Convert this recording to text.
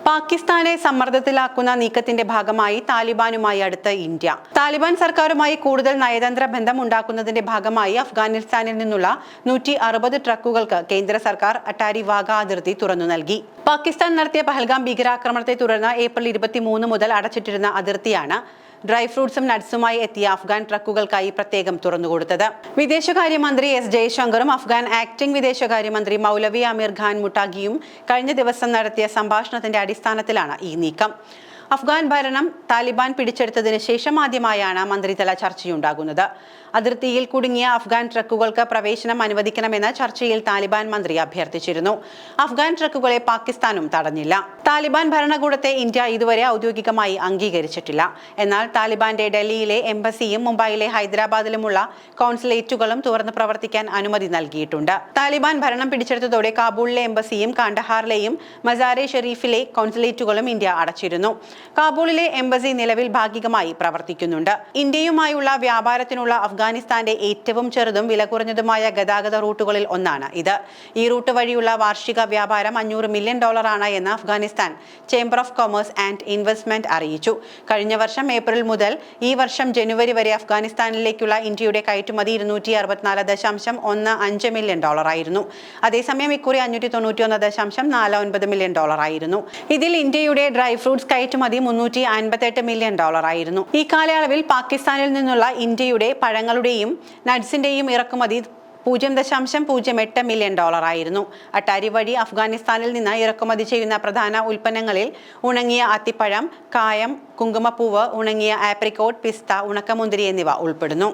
പാകിസ്ഥാനെ സമ്മർദ്ദത്തിലാക്കുന്ന നീക്കത്തിന്റെ ഭാഗമായി താലിബാനുമായി അടുത്ത ഇന്ത്യ. താലിബാൻ സർക്കാരുമായി കൂടുതൽ നയതന്ത്ര ബന്ധം ഉണ്ടാക്കുന്നതിന്റെ ഭാഗമായി അഫ്ഗാനിസ്ഥാനിൽ നിന്നുള്ള 160 ട്രക്കുകൾക്ക് കേന്ദ്ര സർക്കാർ അട്ടാരി വാഗ അതിർത്തി തുറന്നു നൽകി. പാകിസ്ഥാൻ നടത്തിയ പഹൽഗാം ഭീകരാക്രമണത്തെ തുടർന്ന് ഏപ്രിൽ 23 മുതൽ അടച്ചിട്ടിരുന്ന അതിർത്തിയാണ് ഡ്രൈ ഫ്രൂട്ട്സും നട്ട്സുമായി എത്തിയ അഫ്ഗാൻ ട്രക്കുകൾക്കായി പ്രത്യേകം തുറന്നുകൊടുത്തത്. വിദേശകാര്യമന്ത്രി എസ് ജയശങ്കറും അഫ്ഗാൻ ആക്ടിംഗ് വിദേശകാര്യമന്ത്രി മൗലവി അമീർ ഖാൻ മുട്ടാഗിയും കഴിഞ്ഞ ദിവസം നടത്തിയ സംഭാഷണത്തിന്റെ അടിസ്ഥാനത്തിലാണ് ഈ നീക്കം. അഫ്ഗാൻ ഭരണം താലിബാൻ പിടിച്ചെടുത്തതിന് ശേഷം ആദ്യമായാണ് മന്ത്രിതല ചർച്ചയുണ്ടാകുന്നത്. അതിർത്തിയിൽ കുടുങ്ങിയ അഫ്ഗാൻ ട്രക്കുകൾക്ക് പ്രവേശനം അനുവദിക്കണമെന്ന് ചർച്ചയിൽ താലിബാൻ മന്ത്രി അഭ്യർത്ഥിച്ചിരുന്നു. അഫ്ഗാൻ ട്രക്കുകളെ പാകിസ്ഥാനും തടഞ്ഞില്ല. താലിബാൻ ഭരണകൂടത്തെ ഇന്ത്യ ഇതുവരെ ഔദ്യോഗികമായി അംഗീകരിച്ചിട്ടില്ല. എന്നാൽ താലിബാന്റെ ഡൽഹിയിലെ എംബസിയും മുംബൈയിലെ ഹൈദരാബാദിലുമുള്ള കോൺസുലേറ്റുകളും തുറന്ന് പ്രവർത്തിക്കാൻ അനുമതി നൽകിയിട്ടുണ്ട്. താലിബാൻ ഭരണം പിടിച്ചെടുത്തതോടെ കാബൂളിലെ എംബസിയും കാണ്ഡഹാറിലെയും മസാരെ ഷെരീഫിലെ കോൺസുലേറ്റുകളും ഇന്ത്യ അടച്ചിരുന്നു. കാബൂളിലെ എംബസി നിലവിൽ ഭാഗികമായി പ്രവർത്തിക്കുന്നുണ്ട്. ഇന്ത്യയുമായുള്ള വ്യാപാരത്തിനുള്ള അഫ്ഗാനിസ്ഥാന്റെ ഏറ്റവും ചെറുതും വില കുറഞ്ഞതുമായ ഗതാഗത റൂട്ടുകളിൽ ഒന്നാണ് ഇത്. ഈ റൂട്ട് വഴിയുള്ള വാർഷിക വ്യാപാരം $500 മില്യൺ എന്ന് Afghanistan chamber of commerce and investment അറിയിച്ചു. കഴിഞ്ഞ വർഷം ഏപ്രിൽ മുതൽ ഈ വർഷം ജനുവരി വരെ അഫ്ഗാനിസ്ഥാനിലേക്കുള്ള ഇന്ത്യയുടെ കയറ്റുമതി $264.15 മില്യൺ ആയിരുന്നു. അതേസമയം ഇക്കുറി $591.49 മില്യൺ ആയിരുന്നു. ഇതിൽ ഇന്ത്യയുടെ ഡ്രൈ ഫ്രൂട്ട്സ് കയറ്റുമതി $358 മില്യൺ ആയിരുന്നു. ഈ കാലയളവിൽ പാകിസ്ഥാനിൽ നിന്നുള്ള ഇന്ത്യയുടെ പഴങ്ങളുടെയും നട്ട്സിന്റെയും ഇറക്കുമതി $0.08 മില്യൺ ആയിരുന്നു. അട്ടാരി വഴി അഫ്ഗാനിസ്ഥാനിൽ നിന്ന് ഇറക്കുമതി ചെയ്യുന്ന പ്രധാന ഉൽപ്പന്നങ്ങളിൽ ഉണങ്ങിയ അത്തിപ്പഴം, കായം, കുങ്കുമപ്പൂവ്, ഉണങ്ങിയ ആപ്രിക്കോട്ട്, പിസ്ത, ഉണക്കമുന്തിരി എന്നിവ ഉൾപ്പെടുന്നു.